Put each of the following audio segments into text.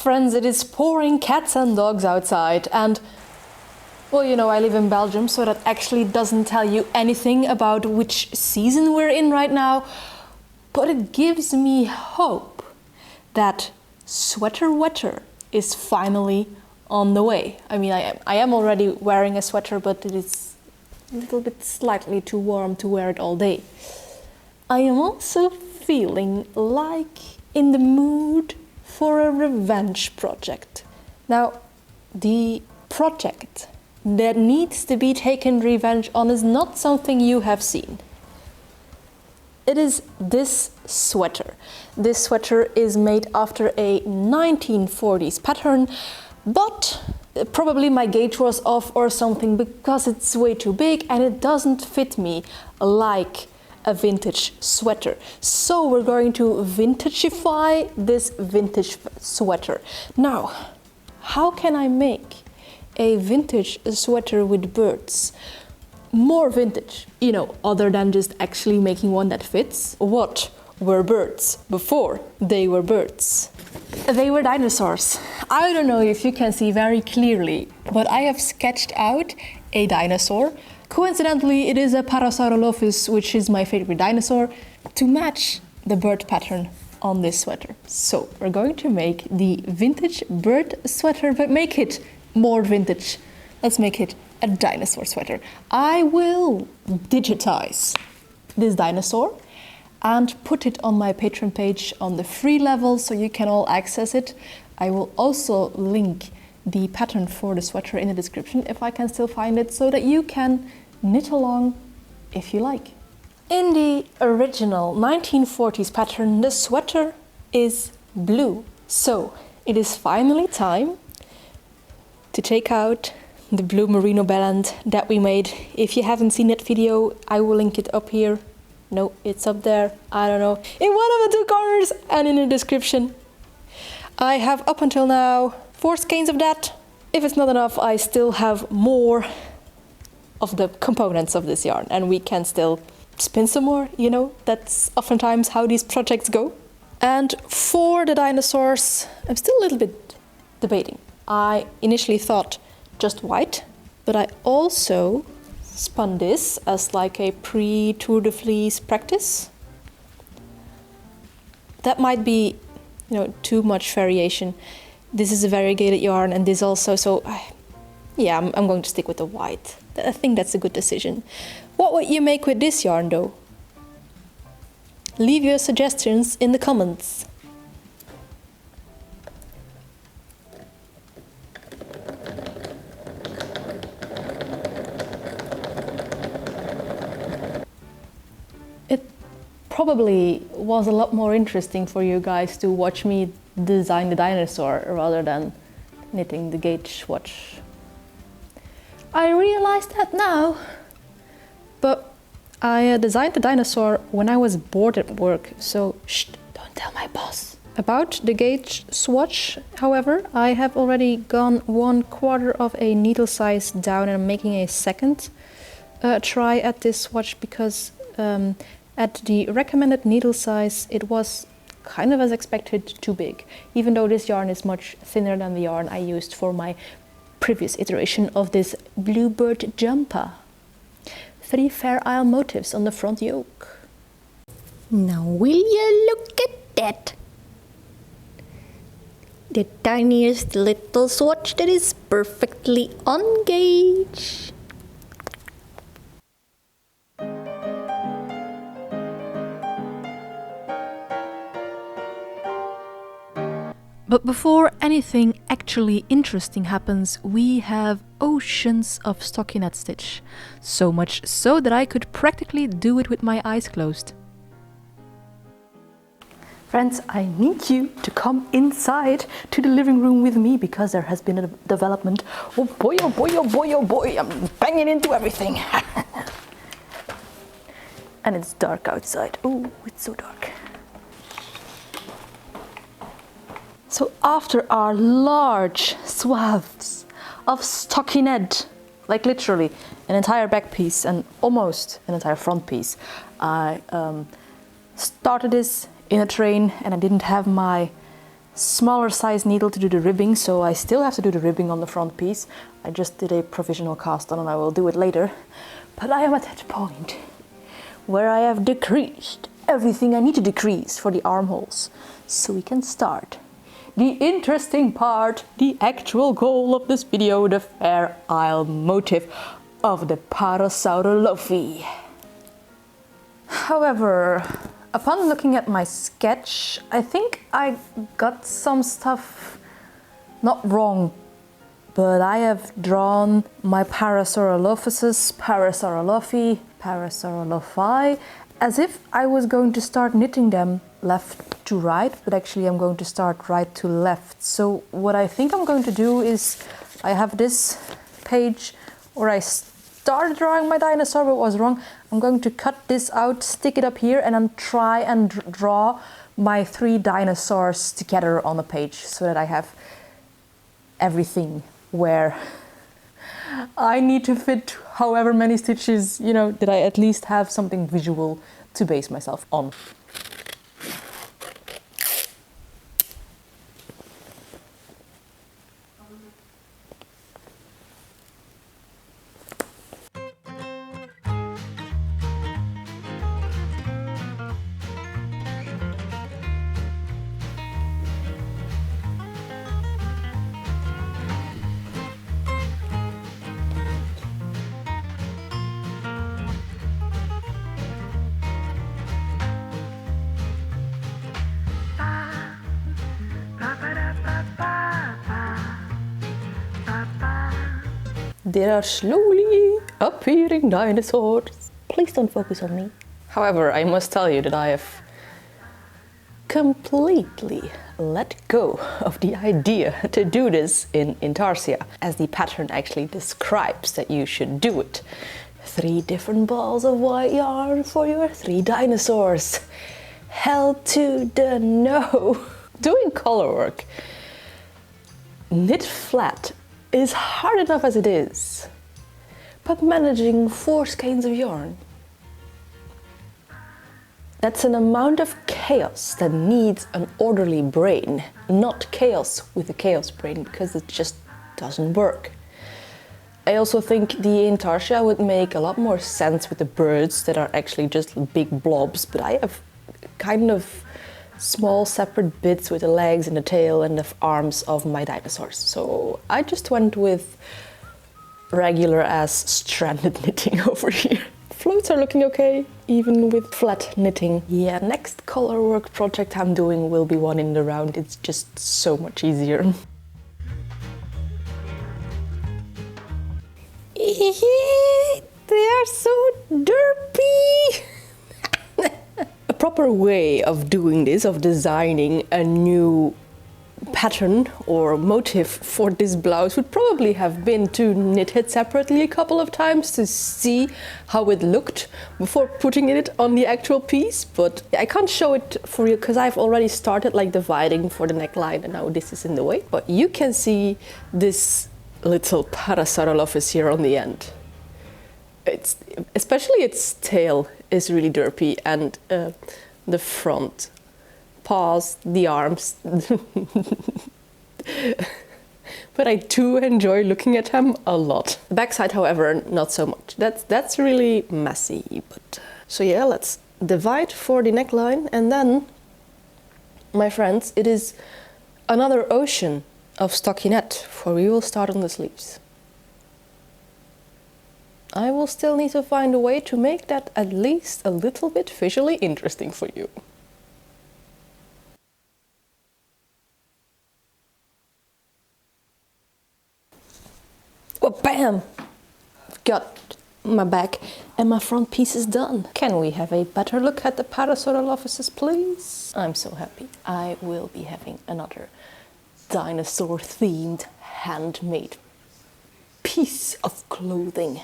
friends, it is pouring cats and dogs outside, and well, you know, I live in Belgium, so that actually doesn't tell you anything about which season we're in right now, but it gives me hope that sweater weather is finally on the way. I mean, I am already wearing a sweater, but it is a little bit slightly too warm to wear it all day. I am also feeling like in the mood for a revenge project. Now, the project that needs to be taken revenge on is not something you have seen. It is this sweater. This sweater is made after a 1940s pattern, but probably my gauge was off or something because it's way too big and it doesn't fit me like a vintage sweater. So we're going to vintageify this vintage sweater. Now, how can I make a vintage sweater with birds more vintage? You know, other than just actually making one that fits. What were birds before they were birds? They were dinosaurs. I don't know if you can see very clearly, but I have sketched out a dinosaur. Coincidentally, it is a parasaurolophus, which is my favorite dinosaur, to match the bird pattern on this sweater. So we're going to make the vintage bird sweater, but make it more vintage. Let's make it a dinosaur sweater. I will digitize this dinosaur and put it on my Patreon page on the free level so you can all access it. I will also link the pattern for the sweater in the description if I can still find it, so that you can knit along if you like. In the original 1940s pattern, the sweater is blue. So it is finally time to take out the blue merino band that we made. If you haven't seen that video, I will link it up here. No, it's up there. I don't know. In one of the two corners and in the description. I have up until now 4 skeins of that. If it's not enough, I still have more of the components of this yarn, and we can still spin some more, you know, that's oftentimes how these projects go. And for the dinosaurs, I'm still a little bit debating. I initially thought just white, but I also spun this as like a pre-Tour de Fleece practice. That might be, you know, too much variation. This is a variegated yarn, and this also, so yeah, I'm going to stick with the white. I think that's a good decision. What would you make with this yarn though? Leave your suggestions in the comments. It probably was a lot more interesting for you guys to watch me design the dinosaur rather than knitting the gauge swatch. I realize that now, but I designed the dinosaur when I was bored at work, so shh, don't tell my boss. About the gauge swatch, however, I have already gone 1/4 of a needle size down, and I'm making a second try at this swatch because at the recommended needle size it was kind of as expected too big, even though this yarn is much thinner than the yarn I used for my previous iteration of this bluebird jumper. 3 Fair Isle motifs on the front yoke. Now will you look at that? The tiniest little swatch that is perfectly on gauge. But before anything actually interesting happens, we have oceans of stockinette stitch. So much so that I could practically do it with my eyes closed. Friends, I need you to come inside to the living room with me because there has been a development. Oh boy, oh boy, oh boy, oh boy, I'm banging into everything. And it's dark outside. Oh, it's so dark. So after our large swaths of stockinette, like literally an entire back piece and almost an entire front piece, I started this in a train and I didn't have my smaller size needle to do the ribbing, so I still have to do the ribbing on the front piece. I just did a provisional cast on and I will do it later. But I am at that point where I have decreased everything I need to decrease for the armholes, so we can start the interesting part, the actual goal of this video, the Fair Isle motif of the parasaurolophus. However, upon looking at my sketch, I think I got some stuff not wrong, but I have drawn my parasaurolophuses, parasaurolophi, as if I was going to start knitting them left to right, but actually I'm going to start right to left. So what I think I'm going to do is, I have this page where I started drawing my dinosaur but was wrong. I'm going to cut this out, stick it up here, and then try and draw my 3 dinosaurs together on the page so that I have everything where I need to fit however many stitches, you know, that I at least have something visual to base myself on. There are slowly appearing dinosaurs. Please don't focus on me. However, I must tell you that I have completely let go of the idea to do this in Intarsia, as the pattern actually describes that you should do it. 3 different balls of white yarn for your 3 dinosaurs. Hell to the no! Doing color work knit flat is hard enough as it is, but managing 4 skeins of yarn, that's an amount of chaos that needs an orderly brain, not chaos with a chaos brain, because it just doesn't work. I also think the Intarsia would make a lot more sense with the birds that are actually just big blobs, but I have kind of small separate bits with the legs and the tail and the arms of my dinosaurs. So I just went with regular ass stranded knitting over here. Floats are looking okay, even with flat knitting. Yeah, next color work project I'm doing will be one in the round. It's just so much easier. They are so derpy! A proper way of doing this, of designing a new pattern or motif for this blouse, would probably have been to knit it separately a couple of times to see how it looked before putting it on the actual piece. But I can't show it for you because I've already started like dividing for the neckline and now this is in the way. But you can see this little parasaurolophus here on the end. It's, especially its tail is really derpy, and the front paws, the arms. But I do enjoy looking at them a lot. The backside, however, not so much. That's really messy. But so yeah, let's divide for the neckline, and then, my friends, it is another ocean of stockinette, for we will start on the sleeves. I will still need to find a way to make that at least a little bit visually interesting for you. Oh, bam! Got my back and my front piece is done. Can we have a better look at the parasaurolophus, please? I'm so happy. I will be having another dinosaur-themed handmade piece of clothing.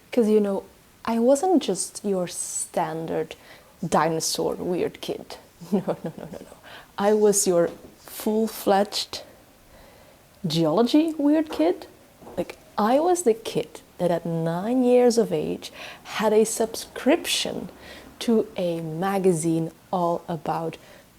Because, you know, I wasn't just your standard dinosaur weird kid. No. I was your full-fledged geology weird kid. Like, I was the kid that at 9 years of age had a subscription to a magazine all about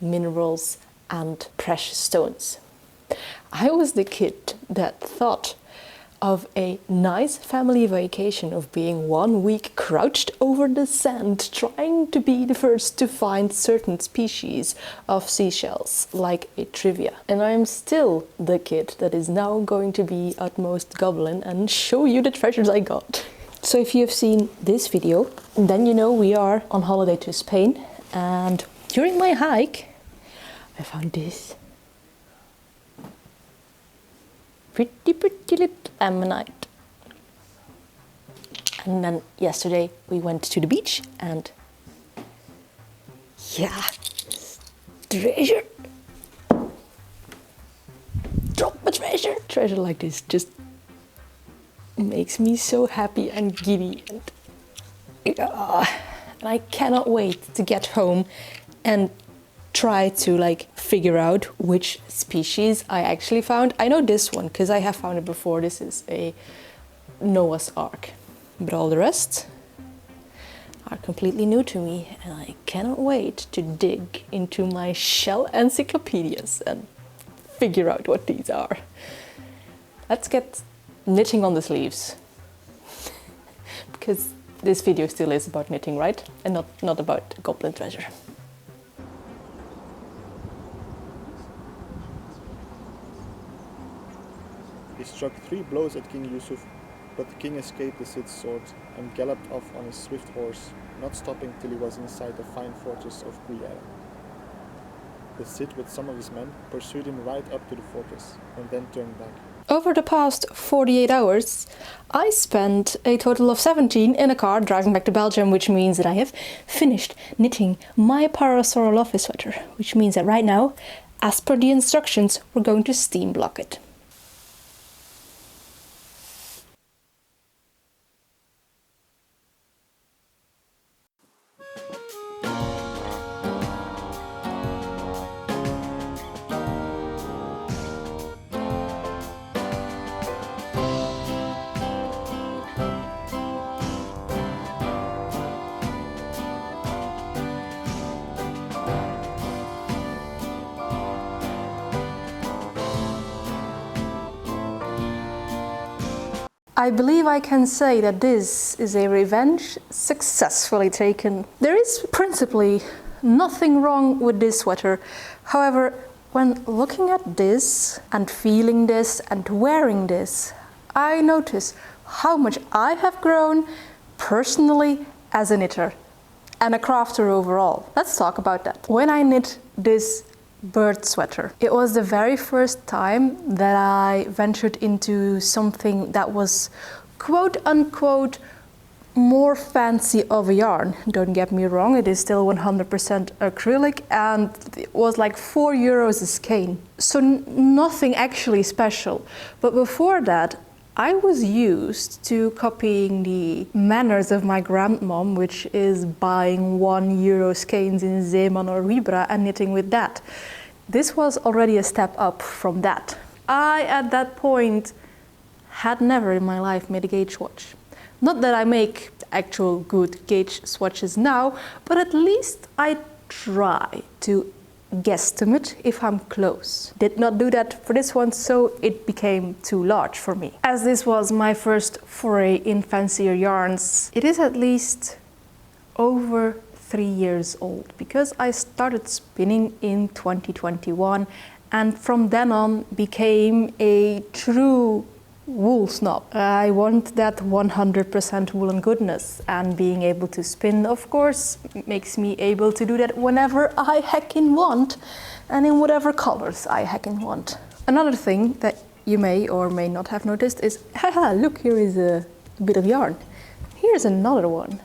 minerals and precious stones. I was the kid that thought of a nice family vacation of being 1 week crouched over the sand trying to be the first to find certain species of seashells, like a trivia. And I am still the kid that is now going to be utmost goblin and show you the treasures I got. So if you have seen this video, then you know we are on holiday to Spain, and during my hike I found this pretty little ammonite. And then yesterday we went to the beach and yeah, treasure. Drop a treasure. Treasure like this just makes me so happy and giddy, and I cannot wait to get home and try to figure out which species I actually found. I know this one because I have found it before. This is a Noah's Ark, but all the rest are completely new to me, and I cannot wait to dig into my shell encyclopedias and figure out what these are. Let's get knitting on the sleeves, because this video still is about knitting, right? And not about goblin treasure. He struck 3 blows at King Yusuf, but the king escaped the Cid's sword and galloped off on his swift horse, not stopping till he was inside the fine fortress of Gruyere. The Cid, with some of his men, pursued him right up to the fortress, and then turned back. Over the past 48 hours, I spent a total of 17 in a car driving back to Belgium, which means that I have finished knitting my parasaurolophus sweater, which means that right now, as per the instructions, we're going to steam block it. I believe I can say that this is a revenge successfully taken. There is principally nothing wrong with this sweater. However, when looking at this and feeling this and wearing this, I notice how much I have grown personally as a knitter and a crafter overall. Let's talk about that. When I knit this bird sweater, it was the very first time that I ventured into something that was quote unquote more fancy of a yarn. Don't get me wrong, it is still 100% acrylic and it was like €4 a skein. So nothing actually special. But before that, I was used to copying the manners of my grandmom, which is buying €1 skeins in Zeeman or Libra and knitting with that. This was already a step up from that. I, at that point, had never in my life made a gauge swatch. Not that I make actual good gauge swatches now, but at least I try to guesstimate if I'm close. Did not do that for this one, so it became too large for me. As this was my first foray in fancier yarns, it is at least over 3 years old, because I started spinning in 2021 and from then on became a true wool snob. I want that 100% woolen goodness, and being able to spin, of course, makes me able to do that whenever I heckin' want and in whatever colors I heckin' want. Another thing that you may or may not have noticed is, haha, look, here is a bit of yarn. Here's another one.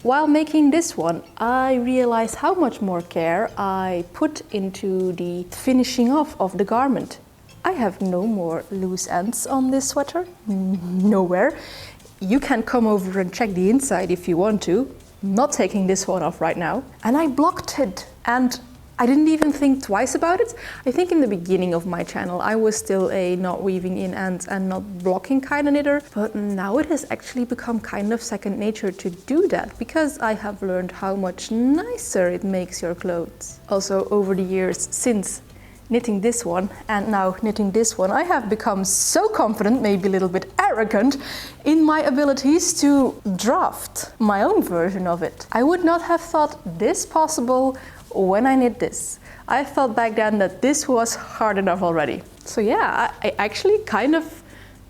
While making this one, I realized how much more care I put into the finishing off of the garment. I have no more loose ends on this sweater, nowhere. You can come over and check the inside if you want to. Not taking this one off right now. And I blocked it. And I didn't even think twice about it. I think in the beginning of my channel I was still a not weaving in ends and not blocking kind of knitter, but now it has actually become kind of second nature to do that because I have learned how much nicer it makes your clothes. Also, over the years since knitting this one and now knitting this one, I have become so confident, maybe a little bit arrogant, in my abilities to draft my own version of it. I would not have thought this possible when I knit this. I thought back then that this was hard enough already. So yeah, I actually kind of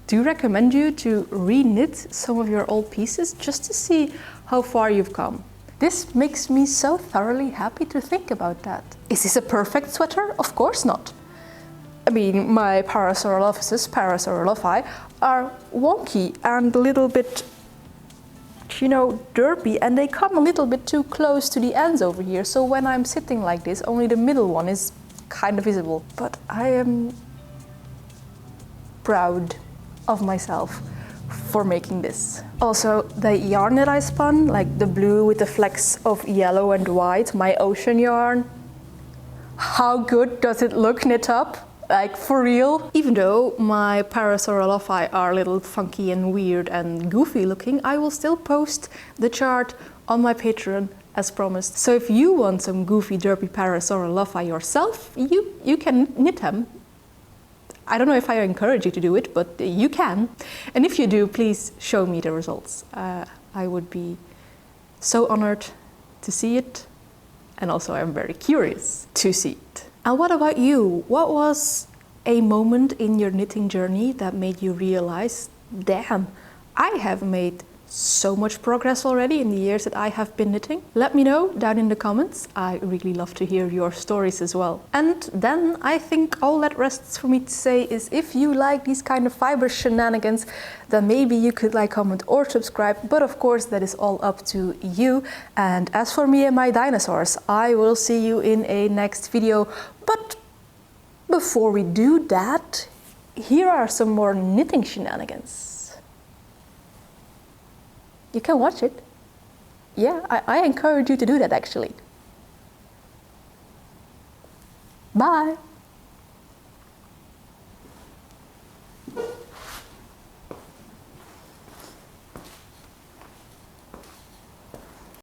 do recommend you to re-knit some of your old pieces just to see how far you've come. This makes me so thoroughly happy to think about that. Is this a perfect sweater? Of course not. I mean, my parasaurolophi are wonky and a little bit, you know, derpy, and they come a little bit too close to the ends over here, so when I'm sitting like this, only the middle one is kind of visible. But I am proud of myself for making this. Also, the yarn that I spun, like the blue with the flecks of yellow and white, my ocean yarn, how good does it look knit up? Like, for real? Even though my parasaurolophus are a little funky and weird and goofy looking, I will still post the chart on my Patreon as promised. So if you want some goofy, derpy parasaurolophus yourself, you can knit them. I don't know if I encourage you to do it, but you can. And if you do, please show me the results. I would be so honored to see it. And also I'm very curious to see it. And what about you? What was a moment in your knitting journey that made you realize, damn, I have made so much progress already in the years that I have been knitting? Let me know down in the comments. I really love to hear your stories as well. And then I think all that rests for me to say is, if you like these kind of fiber shenanigans, then maybe you could like, comment or subscribe, but of course that is all up to you. And as for me and my dinosaurs, I will see you in a next video. But before we do that, here are some more knitting shenanigans. You can watch it. Yeah, I encourage you to do that actually. Bye!